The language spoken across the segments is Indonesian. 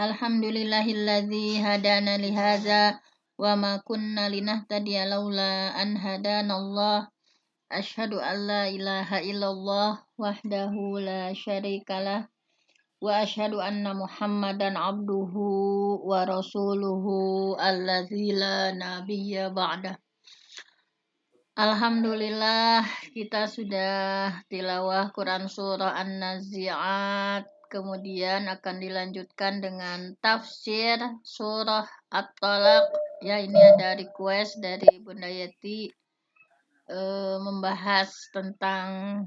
Alhamdulillahilladzi hadana li hadza wa ma kunna linahtadiya laula an hadanallah. Asyhadu an la ilaha illallah wahdahu la syarikalah wa asyhadu anna Muhammadan abduhu wa rasuluhu allazi la nabiyya ba'dah. Alhamdulillah kita sudah tilawah Quran surah An-Nazi'at, kemudian akan dilanjutkan dengan tafsir surah At-Talaq. Ya, ini ada request dari Bunda Yeti membahas tentang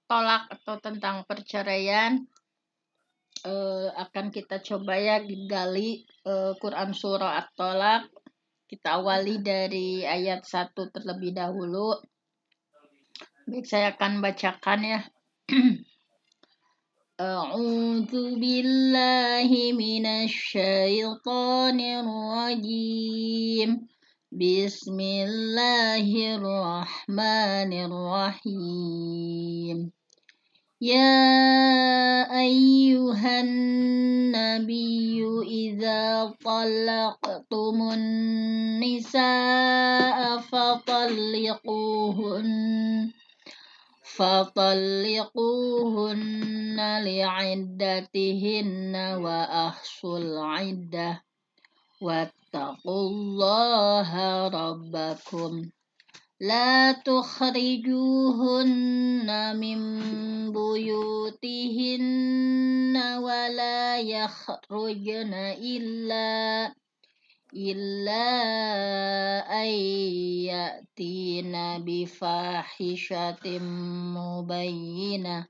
tolak atau tentang perceraian. Akan kita coba ya gali Quran surah At-Talaq. Kita awali dari ayat 1 terlebih dahulu. Baik, saya akan bacakan ya. A'udzu billahi minasy syaithanir rajim. Bismillahirrahmanirrahim. Ya ayyuhan nabiyyu idza talaqtumun nisaa fatalliquhunna li'iddatihinna wa ahsul 'iddah wattaqullaha rabbakum la tukhrijuhunna min buyutihinna wa la yakhrujna illa ayyatina bifahishatin mubayyinah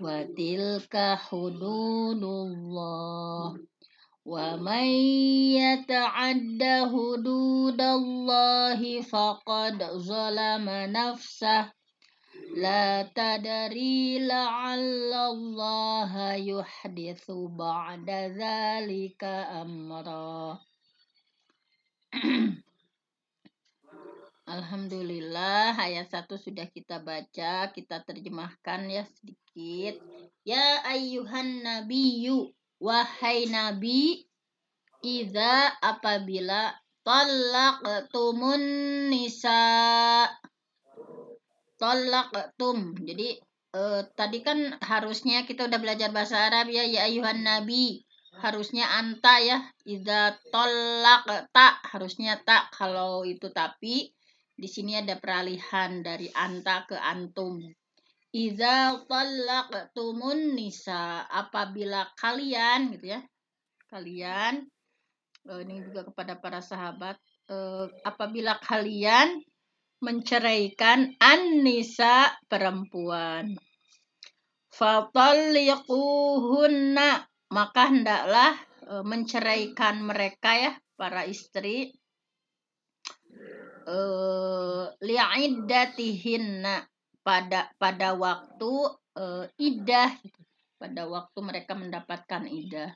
wa tilka hududullah wa man yata'adda hududallahi faqad zalama nafsah la tadri la'allallaha yuhditsu ba'da dzalika amra. Alhamdulillah, ayat 1 sudah kita baca, kita terjemahkan ya sedikit. Ya ayyuhan nabiyyu, wahai nabi, idza apabila talaqtumun nisa. Talaqtum. Jadi tadi kan harusnya kita udah belajar bahasa Arab ya ayyuhan nabi. Harusnya anta ya. Idza talaqta harusnya tak. Kalau itu tapi di sini ada peralihan dari anta ke antum. Idza talaqtumun nisa, apabila kalian gitu ya. Kalian ini juga kepada para sahabat, apabila kalian menceraikan an-nisa perempuan, fatalliquhunna, maka hendaklah menceraikan mereka ya para istri li'iddatihinna, pada waktu iddah, pada waktu mereka mendapatkan iddah.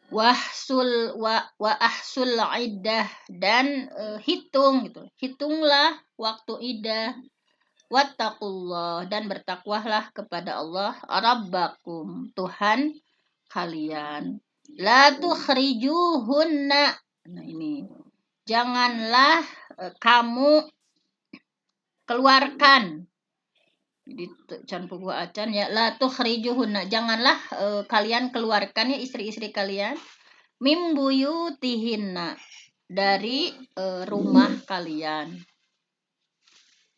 Wa ahsul iddah, dan hitunglah waktu iddah. Wattaqullah, dan bertakwalah kepada Allah, rabbakum, Tuhan kalian. La tukhrijuhunna, nah ini, janganlah kamu keluarkan. Jadi canpugu acan ya, la tukhrijuhunna, janganlah kalian keluarkan ya istri-istri kalian, mim buyutihinna, dari rumah kalian.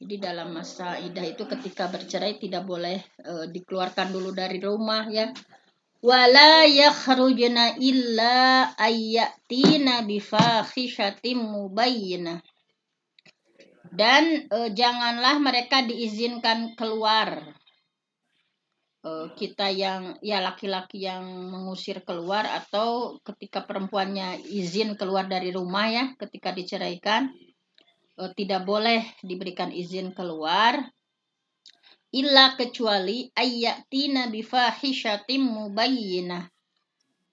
Jadi dalam masa iddah itu ketika bercerai tidak boleh dikeluarkan dulu dari rumah ya. Wala yakhrujna illa ayyatina bifahishatin mubayyinah. Dan janganlah mereka diizinkan keluar. Kita yang ya laki-laki yang mengusir keluar, atau ketika perempuannya izin keluar dari rumah ya ketika diceraikan, tidak boleh diberikan izin keluar illa kecuali ayyatina bifahishatin mubayyinah,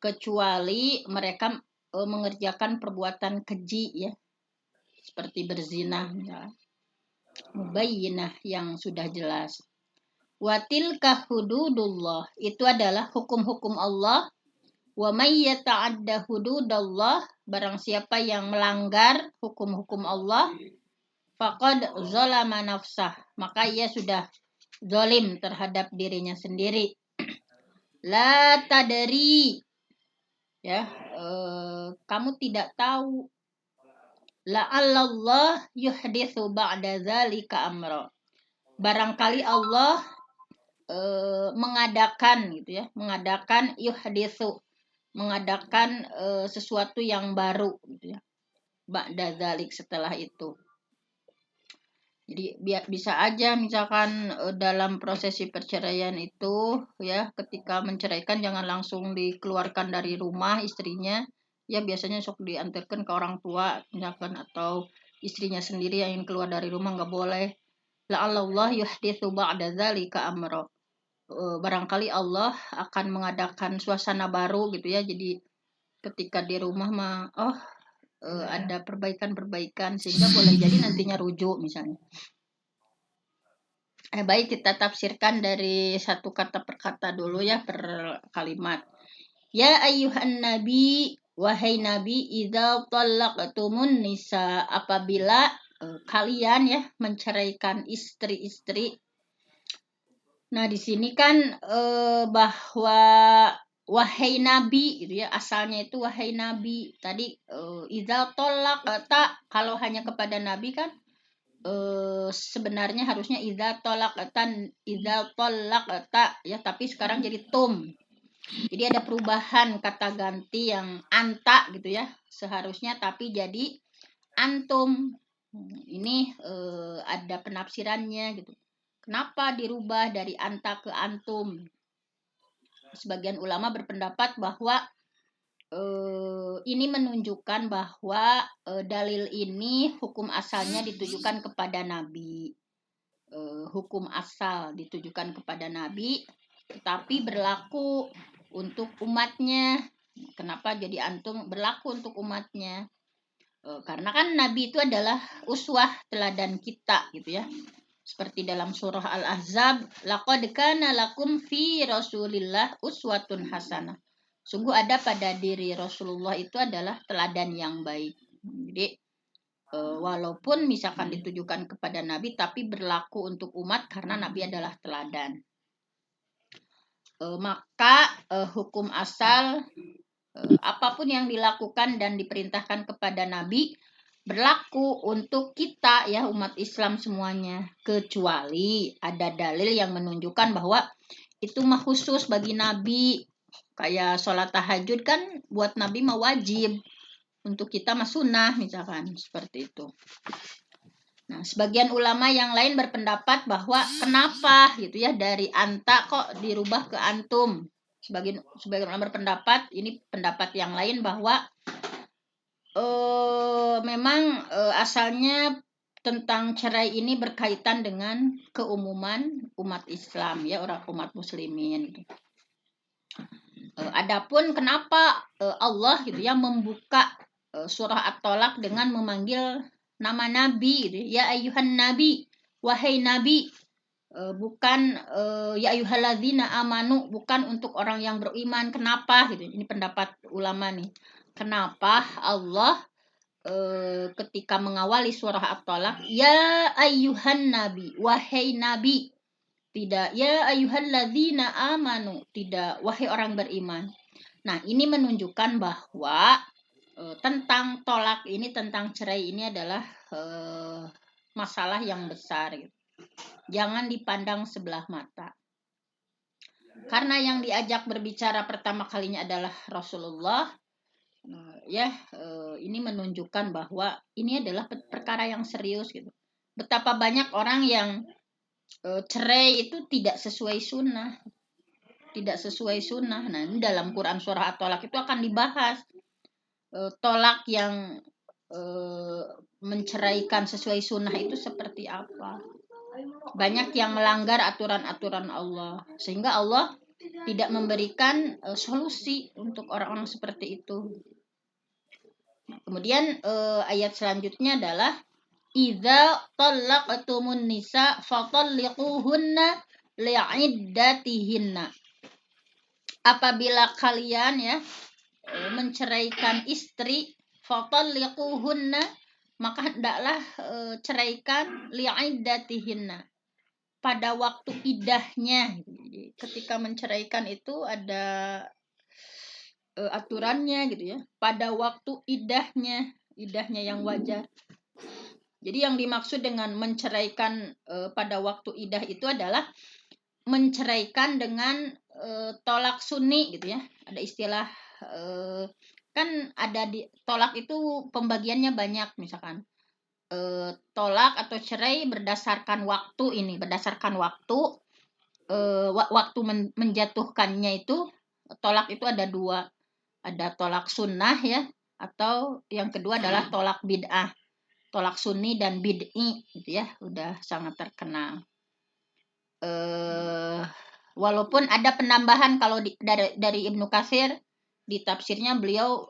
kecuali mereka mengerjakan perbuatan keji ya, seperti berzina ya. Mubayyinah, yang sudah jelas. Wa tilka hududullah, itu adalah hukum-hukum Allah Wa may yata'adda hududallah, barang siapa yang melanggar hukum-hukum Allah, faqad zalama nafsah, maka ia sudah zalim terhadap dirinya sendiri. La tadri, ya, kamu tidak tahu. La'allallah yuhditsu ba'da dzalika amra. Barangkali Allah mengadakan gitu ya, mengadakan yuhditsu, mengadakan sesuatu yang baru gitu ya. Ba'da dzalik, setelah itu. Jadi bisa aja misalkan dalam prosesi perceraian itu ya, ketika menceraikan jangan langsung dikeluarkan dari rumah istrinya, ya biasanya sok diantarkan ke orang tua misalkan, atau istrinya sendiri yang ingin keluar dari rumah, nggak boleh. La'allallah yuhditsu ba'da dzalika amra. Barangkali Allah akan mengadakan suasana baru gitu ya. Jadi ketika di rumah mah ada perbaikan-perbaikan sehingga boleh jadi nantinya rujuk misalnya. Baik, kita tafsirkan dari satu kata per kata dulu ya, per kalimat. Ya ayyuhan nabi, wahai nabi, idza talaqtumun nisa, apabila kalian ya menceraikan istri-istri. Nah, di sini kan bahwa wahai nabi gitu ya, asalnya itu wahai nabi. Tadi idza talaqta, kalau hanya kepada nabi kan sebenarnya harusnya idza talaqta ya, tapi sekarang jadi tum. Jadi ada perubahan kata ganti yang anta gitu ya, seharusnya tapi jadi antum. Ini ada penafsirannya gitu. Kenapa dirubah dari anta ke antum? Sebagian ulama berpendapat bahwa ini menunjukkan bahwa dalil ini hukum asalnya ditujukan kepada Nabi. Hukum asal ditujukan kepada Nabi, tetapi berlaku untuk umatnya. Kenapa jadi antum? Berlaku untuk umatnya. Karena kan Nabi itu adalah uswah, teladan kita gitu ya. Seperti dalam surah Al-Ahzab, laqad kana lakum fi Rasulillah uswatun hasanah. Sungguh ada pada diri Rasulullah itu adalah teladan yang baik. Jadi walaupun misalkan ditujukan kepada Nabi, tapi berlaku untuk umat karena Nabi adalah teladan. Maka hukum asal apapun yang dilakukan dan diperintahkan kepada Nabi berlaku untuk kita ya, umat Islam semuanya, kecuali ada dalil yang menunjukkan bahwa itu mah khusus bagi Nabi. Kayak sholat tahajud kan buat Nabi mah wajib, untuk kita mah sunnah misalkan, seperti itu. Nah, sebagian ulama yang lain berpendapat bahwa kenapa gitu ya, dari anta kok dirubah ke antum. Sebagian ulama berpendapat, ini pendapat yang lain, bahwa memang asalnya tentang cerai ini berkaitan dengan keumuman umat Islam ya, orang umat muslimin. Adapun kenapa Allah gitu ya membuka surah At-Tolak dengan memanggil nama Nabi gitu ya, ayyuhan nabi, wahai nabi, bukan ya ayyuhalladzina amanu, bukan untuk orang yang beriman. Kenapa gitu? Ini pendapat ulama nih. Kenapa Allah ketika mengawali surah At-Tolak, ya ayyuhan nabi, wahai nabi, tidak ya ayyuhalladzina amanu, tidak wahai orang beriman. Nah, ini menunjukkan bahwa tentang tolak ini, tentang cerai ini adalah masalah yang besar gitu. Jangan dipandang sebelah mata. Karena yang diajak berbicara pertama kalinya adalah Rasulullah. Ini menunjukkan bahwa ini adalah perkara yang serius gitu. Betapa banyak orang yang cerai itu tidak sesuai sunnah, Nah, ini dalam Quran surah At-Tolak itu akan dibahas tolak yang menceraikan sesuai sunnah itu seperti apa. Banyak yang melanggar aturan-aturan Allah, sehingga Allah tidak memberikan solusi untuk orang-orang seperti itu. Kemudian ayat selanjutnya adalah idza talaqtumun nisa fatalliquhunna li'iddatihinna. Apabila kalian ya menceraikan istri, fatalliquhunna, maka hendaklah ceraikan li'iddatihinna, pada waktu idahnya. Jadi, ketika menceraikan itu ada aturannya gitu ya, pada waktu idahnya yang wajar. Jadi yang dimaksud dengan menceraikan pada waktu idah itu adalah menceraikan dengan tolak sunni gitu ya. Ada istilah kan ada di tolak itu pembagiannya banyak, misalkan tolak atau cerai berdasarkan waktu ini, berdasarkan waktu waktu menjatuhkannya itu. Tolak itu ada dua, ada tolak sunnah ya, atau yang kedua adalah tolak bid'ah. Tolak sunni dan bid'i gitu ya, udah sangat terkenal. Walaupun ada penambahan kalau dari Ibnu Katsir di tafsirnya, beliau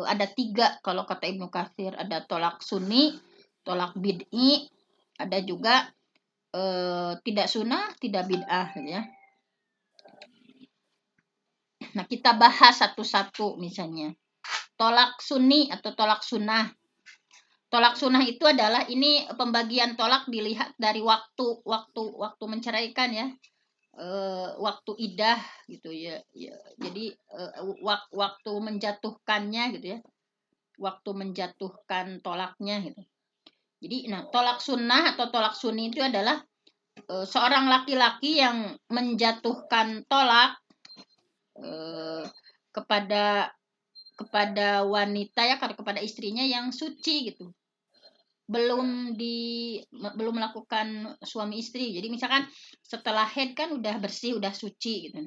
ada 3 kalau kata Ibnu Katsir, ada tolak sunni, tolak bid'i, ada juga tidak sunnah, tidak bid'ah ya. Nah, kita bahas satu-satu. Misalnya tolak sunni atau tolak sunnah. Tolak sunnah itu adalah, ini pembagian tolak dilihat dari waktu menceraikan ya, waktu idah gitu ya. Jadi waktu menjatuhkannya gitu ya, waktu menjatuhkan tolaknya gitu. Jadi tolak sunnah atau tolak sunni itu adalah seorang laki-laki yang menjatuhkan tolak kepada wanita ya, kepada istrinya yang suci gitu, belum melakukan suami istri. Jadi misalkan setelah head kan udah bersih, udah suci gitu,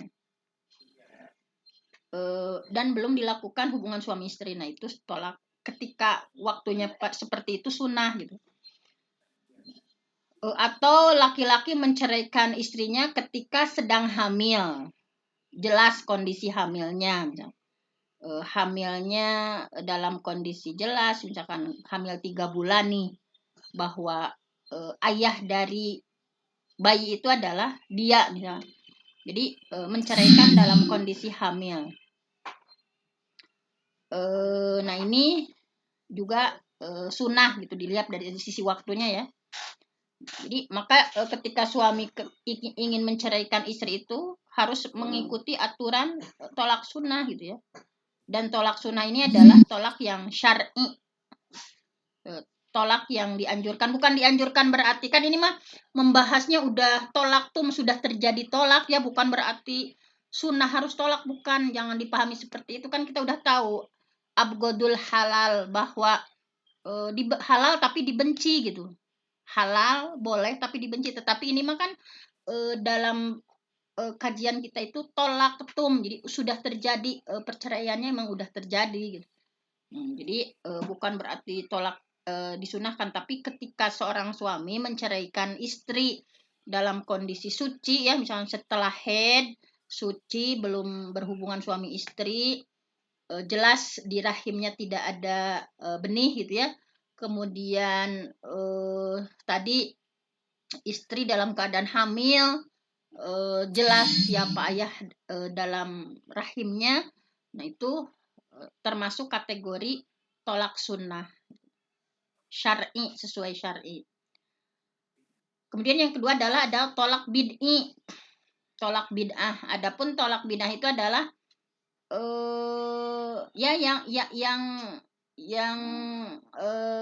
dan belum dilakukan hubungan suami istri, nah itu tolak. Ketika waktunya seperti itu sunnah gitu. Atau laki-laki menceraikan istrinya ketika sedang hamil, jelas kondisi hamilnya, misalnya hamilnya dalam kondisi jelas, misalkan hamil 3 bulan nih, bahwa ayah dari bayi itu adalah dia misalnya. Jadi menceraikan dalam kondisi hamil. Nah ini juga sunnah gitu, dilihat dari sisi waktunya ya. Jadi maka ketika suami ingin menceraikan istri itu harus mengikuti aturan tolak sunnah gitu ya. Dan tolak sunnah ini adalah tolak yang syar'i, tolak yang dianjurkan. Bukan dianjurkan berarti kan ini mah membahasnya udah tolak tuh sudah terjadi tolak ya, bukan berarti sunnah harus tolak, bukan. Jangan dipahami seperti itu, kan kita udah tahu abgodul halal, bahwa halal tapi dibenci gitu. Halal boleh tapi dibenci. Tetapi ini mah kan dalam kajian kita itu tolak ketum, jadi sudah terjadi perceraiannya, emang udah terjadi gitu. Jadi bukan berarti tolak disunahkan, tapi ketika seorang suami menceraikan istri dalam kondisi suci ya, misalnya setelah head, suci, belum berhubungan suami istri, jelas di rahimnya tidak ada benih gitu ya. Kemudian tadi istri dalam keadaan hamil, jelas siapa ayah dalam rahimnya. Nah itu termasuk kategori tolak sunnah syar'i, sesuai syar'i. Kemudian yang kedua adalah ada tolak bid'i, tolak bid'ah. Adapun tolak bid'ah itu adalah ya yang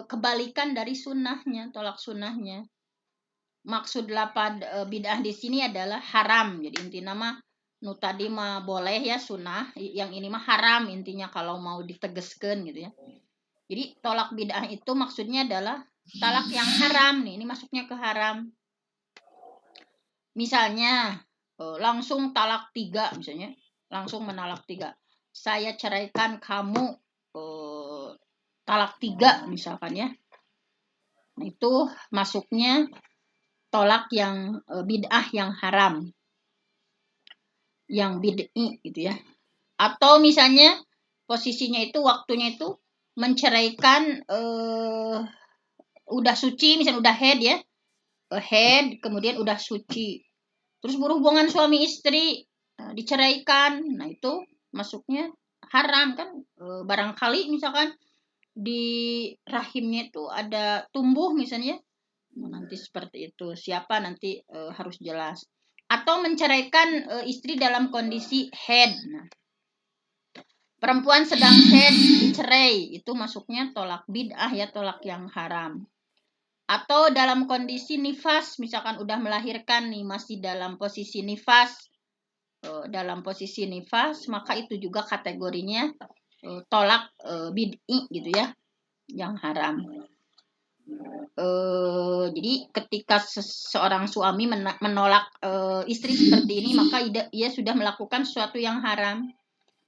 kebalikan dari sunnahnya, tolak sunnahnya. Maksud lapad bid'ah di sini adalah haram. Jadi intinya mah nu tadi mah boleh ya sunnah, yang ini mah haram intinya kalau mau ditegeskan gitu ya. Jadi tolak bid'ah itu maksudnya adalah talak yang haram nih, ini masuknya ke haram. Misalnya langsung talak 3 misalnya, langsung menalak 3. Saya ceraikan kamu, talak 3 misalkan ya. Nah, itu masuknya tolak yang bid'ah, yang haram, yang bid'i gitu ya. Atau misalnya posisinya itu waktunya itu menceraikan udah suci, misalnya udah head ya, head kemudian udah suci, terus berhubungan suami istri, diceraikan, nah itu masuknya haram kan. Barangkali misalkan di rahimnya itu ada tumbuh misalnya, nanti seperti itu. Siapa nanti harus jelas. Atau menceraikan istri dalam kondisi haid. Nah, perempuan sedang haid dicerai, itu masuknya tolak bid'ah ya, tolak yang haram. Atau dalam kondisi nifas, misalkan udah melahirkan nih, masih dalam posisi nifas, maka itu juga kategorinya tolak bid'i gitu ya, yang haram. Jadi ketika seorang suami menolak istri seperti ini, maka ia sudah melakukan sesuatu yang haram,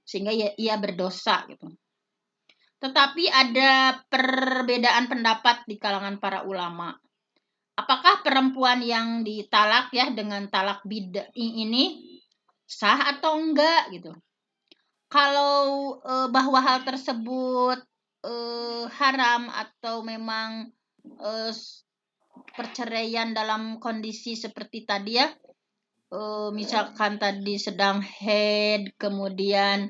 sehingga ia berdosa gitu. Tetapi ada perbedaan pendapat di kalangan para ulama. Apakah perempuan yang ditalak ya dengan talak bid'i ini sah atau enggak gitu? Kalau bahwa hal tersebut haram atau memang perceraian dalam kondisi seperti tadi ya, misalkan tadi sedang haid, kemudian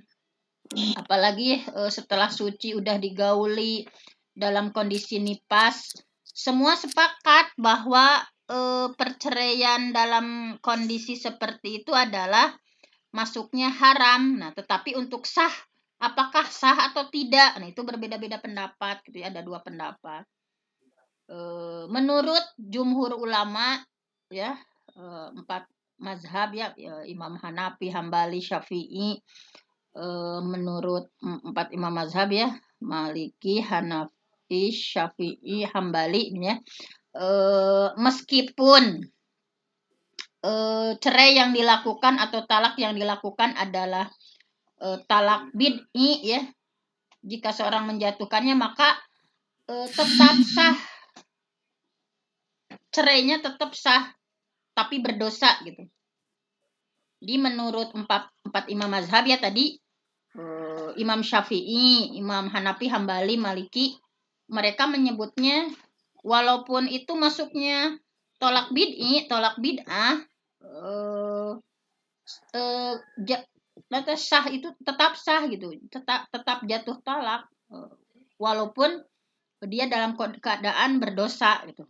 apalagi setelah suci udah digauli dalam kondisi nifas, semua sepakat bahwa perceraian dalam kondisi seperti itu adalah masuknya haram. Nah, tetapi untuk sah, apakah sah atau tidak? Nah, itu berbeda-beda pendapat gitu ya, ada dua pendapat. Menurut jumhur ulama ya, 4 mazhab ya, Imam Hanafi, Hambali, Syafi'i, menurut 4 imam mazhab ya, Maliki, Hanafi, Syafi'i, Hambali ya, meskipun cerai yang dilakukan atau talak yang dilakukan adalah talak bid'i ya, jika seorang menjatuhkannya maka tetap sah, cerainya tetap sah, tapi berdosa gitu. Jadi menurut empat imam mazhab ya tadi, Imam Syafi'i, Imam Hanafi, Hambali, Maliki, mereka menyebutnya walaupun itu masuknya tolak bid'i, tolak bid'ah, sah, itu tetap sah gitu, tetap jatuh talak walaupun dia dalam keadaan berdosa gitu.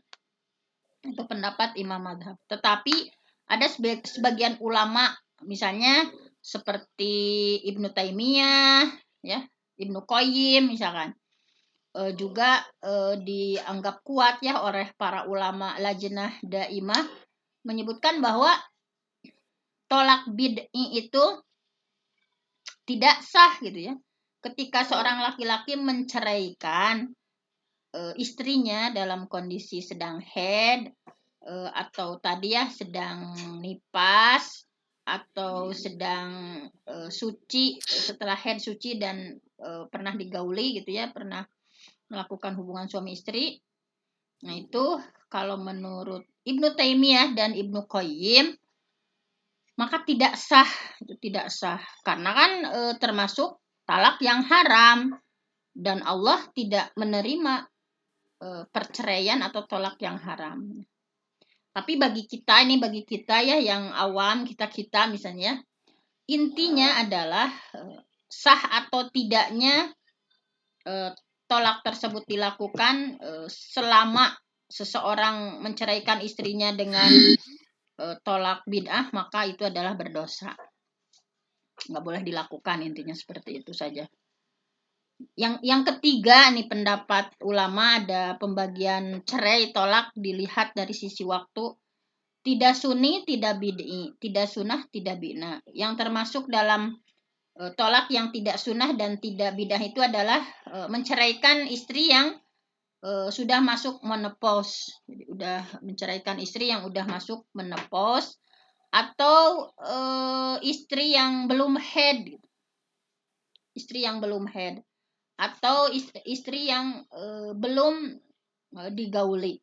Itu pendapat imam mazhab. Tetapi ada sebagian ulama, misalnya seperti Ibnu Taimiyah ya, Ibnu Qayyim misalkan, juga dianggap kuat ya oleh para ulama Lajnah Daimah, menyebutkan bahwa tolak bid'i itu tidak sah gitu ya. Ketika seorang laki-laki menceraikan istrinya dalam kondisi sedang haid, atau tadi ya sedang nifas, atau sedang suci, setelah haid suci dan pernah digauli gitu ya, pernah melakukan hubungan suami istri. Nah, itu kalau menurut Ibnu Taimiyah dan Ibnu Qayyim maka tidak sah, itu tidak sah karena kan termasuk talak yang haram dan Allah tidak menerima perceraian atau tolak yang haram. Tapi bagi kita ya yang awam, kita misalnya, intinya adalah sah atau tidaknya tolak tersebut dilakukan selama seseorang menceraikan istrinya dengan tolak bid'ah, maka itu adalah berdosa. Nggak boleh dilakukan, intinya seperti itu saja. Yang ketiga nih pendapat ulama, ada pembagian cerai tolak dilihat dari sisi waktu. Tidak sunni, tidak bid'i, tidak sunnah, tidak bid'ah. Yang termasuk dalam tolak yang tidak sunnah dan tidak bid'ah itu adalah menceraikan istri yang sudah masuk menopause. Jadi udah menceraikan istri yang udah masuk menopause, atau istri yang belum haid. Istri yang belum haid, atau istri yang belum digauli.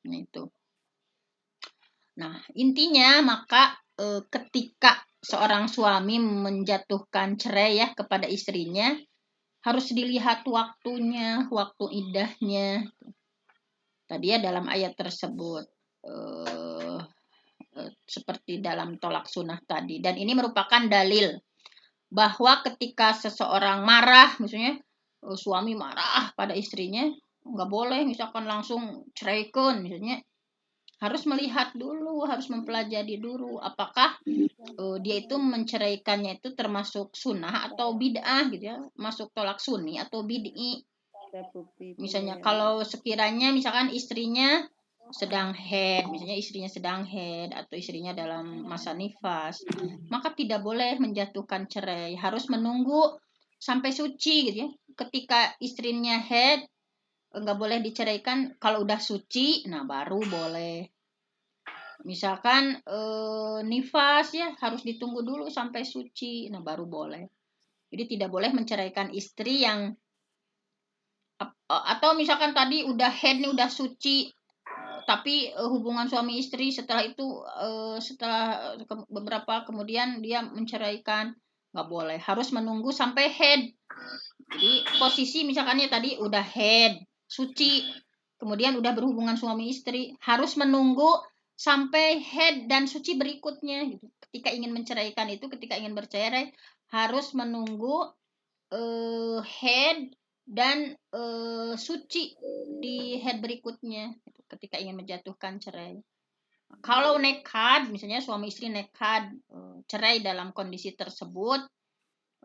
Nah, itu. Nah, intinya maka ketika seorang suami menjatuhkan cerai ya kepada istrinya, harus dilihat waktunya, waktu iddahnya. Tadi ya dalam ayat tersebut seperti dalam tolak sunnah tadi. Dan ini merupakan dalil bahwa ketika seseorang marah, misalnya suami marah pada istrinya, nggak boleh misalkan langsung ceraikan misalnya, harus melihat dulu, harus mempelajari dulu apakah dia itu menceraikannya itu termasuk sunnah atau bid'ah gitu ya, masuk tolak sunni atau bid'i. Ada bukti itu Misalnya ya. kalau sekiranya misalkan istrinya sedang head, misalnya istrinya sedang head atau istrinya dalam masa nifas, maka tidak boleh menjatuhkan cerai, harus menunggu sampai suci gitu ya. Ketika istrinya head nggak boleh diceraikan, kalau udah suci, nah baru boleh. Misalkan nifas ya harus ditunggu dulu sampai suci, nah baru boleh. Jadi tidak boleh menceraikan istri yang atau misalkan tadi udah head nih udah suci, tapi hubungan suami istri setelah itu setelah beberapa kemudian dia menceraikan, nggak boleh, harus menunggu sampai head. Jadi posisi misalkannya tadi udah head suci, kemudian udah berhubungan suami istri, harus menunggu sampai head dan suci berikutnya gitu. Ketika ingin menceraikan itu, ketika ingin bercerai harus menunggu head dan suci di head berikutnya gitu, ketika ingin menjatuhkan cerai. Kalau nekat, misalnya suami istri nekat cerai dalam kondisi tersebut,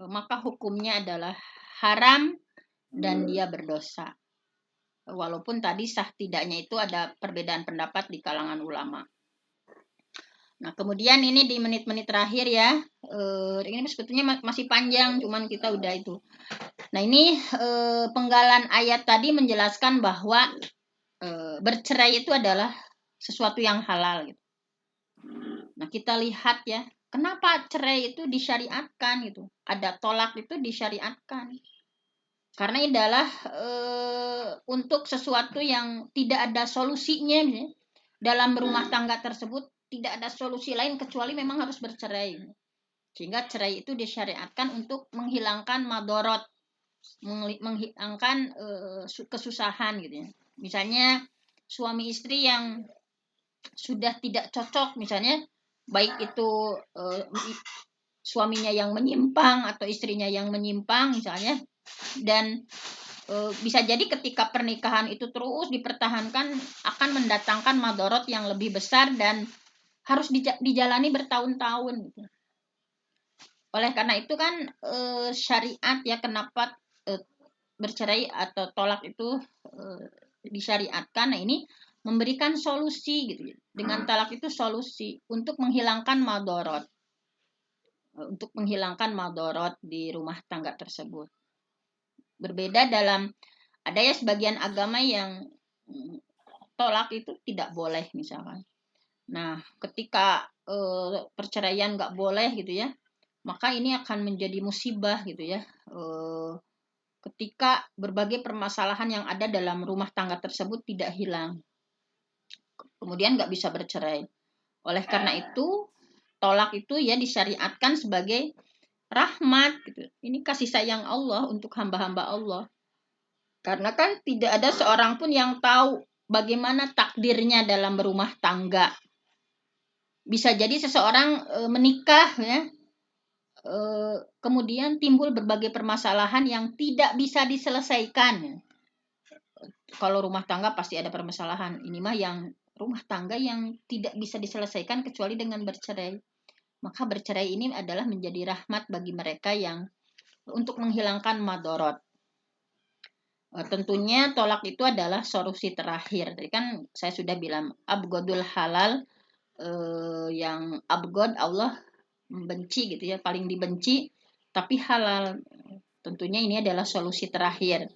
maka hukumnya adalah haram dan dia berdosa. Walaupun tadi sah tidaknya itu ada perbedaan pendapat di kalangan ulama. Nah, kemudian ini di menit-menit terakhir ya, ini sebetulnya masih panjang, cuman kita udah itu. Nah, ini penggalan ayat tadi menjelaskan bahwa bercerai itu adalah sesuatu yang halal gitu. Nah, kita lihat ya, kenapa cerai itu disyariatkan gitu. Ada tolak itu disyariatkan. Karena ini adalah untuk sesuatu yang tidak ada solusinya misalnya. Dalam rumah tangga tersebut tidak ada solusi lain kecuali memang harus bercerai. Sehingga cerai itu disyariatkan untuk menghilangkan madorot, menghilangkan kesusahan gitu ya. Misalnya suami istri yang sudah tidak cocok misalnya, baik itu suaminya yang menyimpang atau istrinya yang menyimpang misalnya, dan bisa jadi ketika pernikahan itu terus dipertahankan akan mendatangkan madorot yang lebih besar dan harus dijalani bertahun-tahun gitu. Oleh karena itu kan syariat ya, kenapa bercerai atau tolak itu disyariatkan. Nah, ini memberikan solusi gitu. Dengan talak itu solusi untuk menghilangkan madorot. Untuk menghilangkan madorot di rumah tangga tersebut. Berbeda dalam, ada ya sebagian agama yang tolak itu tidak boleh misalkan. Nah, ketika perceraian nggak boleh gitu ya, maka ini akan menjadi musibah gitu ya. Ketika berbagai permasalahan yang ada dalam rumah tangga tersebut tidak hilang, kemudian nggak bisa bercerai. Oleh karena itu, tolak itu ya disyariatkan sebagai rahmat gitu. Ini kasih sayang Allah untuk hamba-hamba Allah. Karena kan tidak ada seorang pun yang tahu bagaimana takdirnya dalam berumah tangga. Bisa jadi seseorang menikah ya, kemudian timbul berbagai permasalahan yang tidak bisa diselesaikan. Kalau rumah tangga pasti ada permasalahan. Ini mah yang rumah tangga yang tidak bisa diselesaikan kecuali dengan bercerai. Maka bercerai ini adalah menjadi rahmat bagi mereka yang untuk menghilangkan madorot. Tentunya tolak itu adalah solusi terakhir. Tadi kan saya sudah bilang abgodul halal, yang abgod Allah membenci gitu ya, paling dibenci, tapi halal. Tentunya ini adalah solusi terakhir.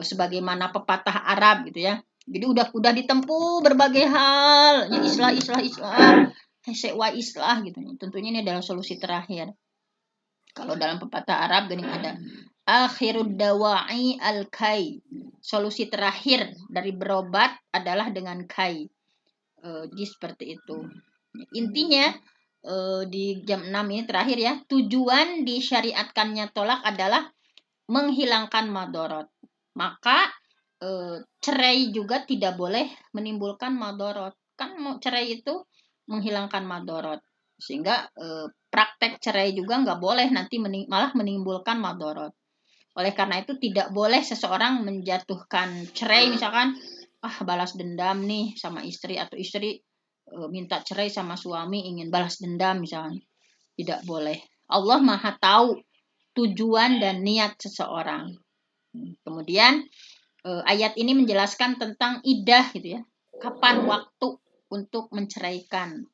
Sebagaimana pepatah Arab gitu ya. Jadi udah ditempuh berbagai hal, ya islah, sewa islah gitu. Tentunya ini adalah solusi terakhir. Kalau dalam pepatah Arab gini ada akhirud dawa'i al-kai. Solusi terakhir dari berobat adalah dengan kai. Jadi seperti itu. Intinya di jam 6 ini terakhir ya, tujuan disyariatkannya tolak adalah menghilangkan madorot. Maka cerai juga tidak boleh menimbulkan madorot. Kan cerai itu menghilangkan madorot. Sehingga praktek cerai juga nggak boleh, nanti malah menimbulkan madorot. Oleh karena itu tidak boleh seseorang menjatuhkan cerai, misalkan balas dendam nih sama istri, atau istri minta cerai sama suami ingin balas dendam misalkan. Tidak boleh. Allah Maha tahu tujuan dan niat seseorang. Kemudian ayat ini menjelaskan tentang iddah gitu ya. Kapan waktu untuk menceraikan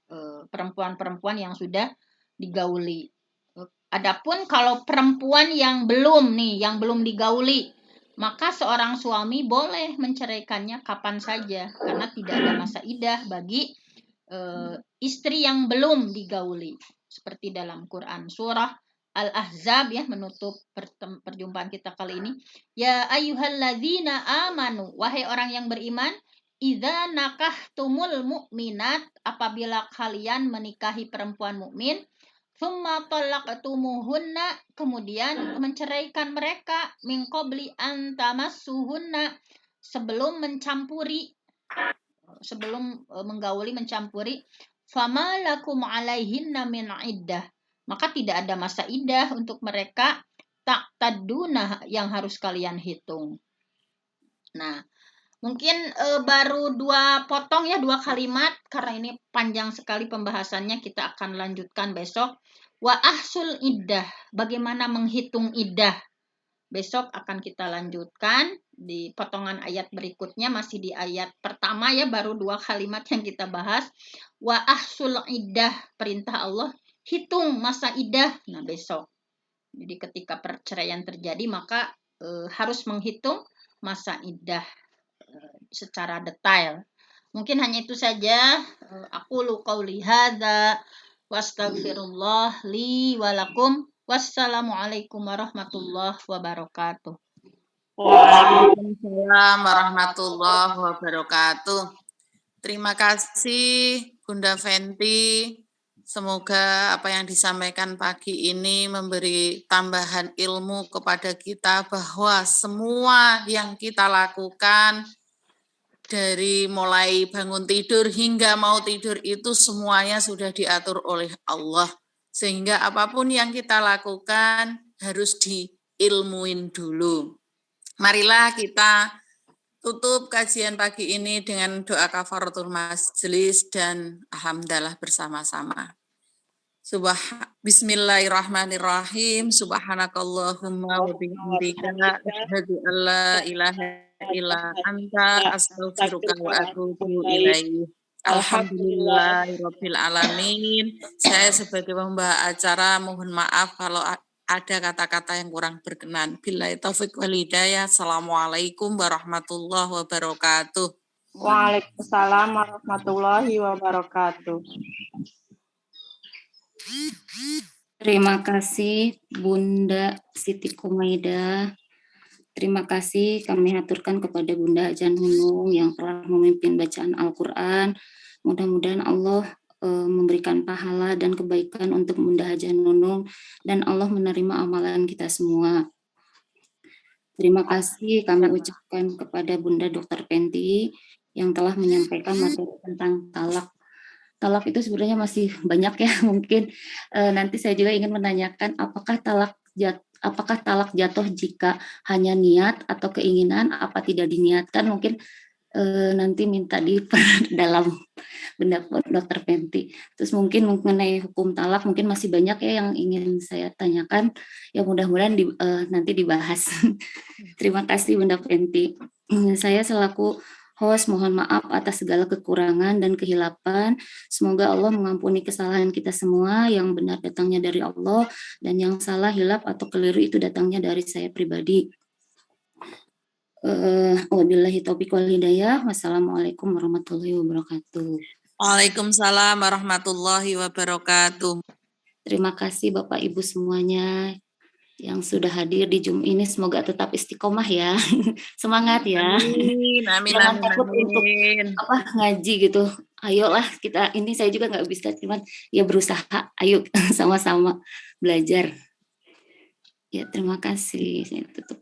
perempuan-perempuan yang sudah digauli. Adapun kalau perempuan yang belum digauli, maka seorang suami boleh menceraikannya kapan saja karena tidak ada masa iddah bagi istri yang belum digauli. Seperti dalam Quran surah Al-Ahzab ya, menutup perjumpaan kita kali ini. Ya ayyuhalladzina amanu, wahai orang yang beriman, idza nakahtumul mu'minat, apabila kalian menikahi perempuan mukmin, tsumma talaqtumuhunna, kemudian menceraikan mereka, min qabli an tamassuhunna, sebelum menggauli mencampuri, fama lakum alaihinna min iddah, maka tidak ada masa iddah untuk mereka, tak taduna yang harus kalian hitung. Nah, mungkin baru 2 kalimat karena ini panjang sekali pembahasannya, kita akan lanjutkan besok. Wa ahsul iddah, bagaimana menghitung iddah. Besok akan kita lanjutkan di potongan ayat berikutnya, masih di ayat pertama ya, baru 2 kalimat yang kita bahas. Wa ahsul iddah, perintah Allah, hitung masa iddah. Nah, besok. Jadi ketika perceraian terjadi maka harus menghitung masa iddah secara detail. Mungkin hanya itu saja. Aku qauli hadza wastaghfirullah li wa lakum. Wassalamualaikum warahmatullahi wabarakatuh. Waalaikumsalam warahmatullahi wabarakatuh. Terima kasih Bunda Fenty. Semoga apa yang disampaikan pagi ini memberi tambahan ilmu kepada kita bahwa semua yang kita lakukan dari mulai bangun tidur hingga mau tidur itu semuanya sudah diatur oleh Allah. Sehingga apapun yang kita lakukan harus diilmuin dulu. Marilah kita tutup kajian pagi ini dengan doa kafaratul majelis dan alhamdulillah bersama-sama. Bismillahirrahmanirrahim. Subhanakallahumma wa bihamdika asyhadu an la ilaha illa anta astaghfiruka wa atubu ilaik. Alhamdulillahirabbil alamin. Saya sebagai pembawa acara mohon maaf kalau ada kata-kata yang kurang berkenan. Billahi taufiq wal hidayah. Assalamualaikum warahmatullahi wabarakatuh. Waalaikumsalam warahmatullahi wabarakatuh. Terima kasih Bunda Siti Komaidah. Terima kasih kami haturkan kepada Bunda Aja Nunung yang telah memimpin bacaan Al-Quran. Mudah-mudahan Allah memberikan pahala dan kebaikan untuk Bunda Aja Nunung dan Allah menerima amalan kita semua. Terima kasih kami ucapkan kepada Bunda Dr. Fenty yang telah menyampaikan materi tentang talak. Talak itu sebenarnya masih banyak ya, mungkin nanti saya juga ingin menanyakan apakah talak jatuh jika hanya niat atau keinginan, apa tidak diniatkan, mungkin nanti minta di dalam pendapat Dr. Fenty. Terus mungkin mengenai hukum talak mungkin masih banyak ya yang ingin saya tanyakan, ya mudah-mudahan nanti dibahas. Terima kasih Bunda Fenty. Saya selaku host mohon maaf atas segala kekurangan dan kehilapan. Semoga Allah mengampuni kesalahan kita semua, yang benar datangnya dari Allah dan yang salah, hilaf atau keliru itu datangnya dari saya pribadi. Wabillahi taufiq wal hidayah. Wassalamualaikum warahmatullahi wabarakatuh. Waalaikumsalam warahmatullahi wabarakatuh. Terima kasih Bapak Ibu semuanya yang sudah hadir di Zoom ini, semoga tetap istiqomah ya. Semangat ya. Amin. Jangan takut untuk ngaji gitu. Ayolah kita, ini saya juga nggak bisa, cuman ya berusaha. Ayo sama-sama belajar. Ya terima kasih. Saya tutup.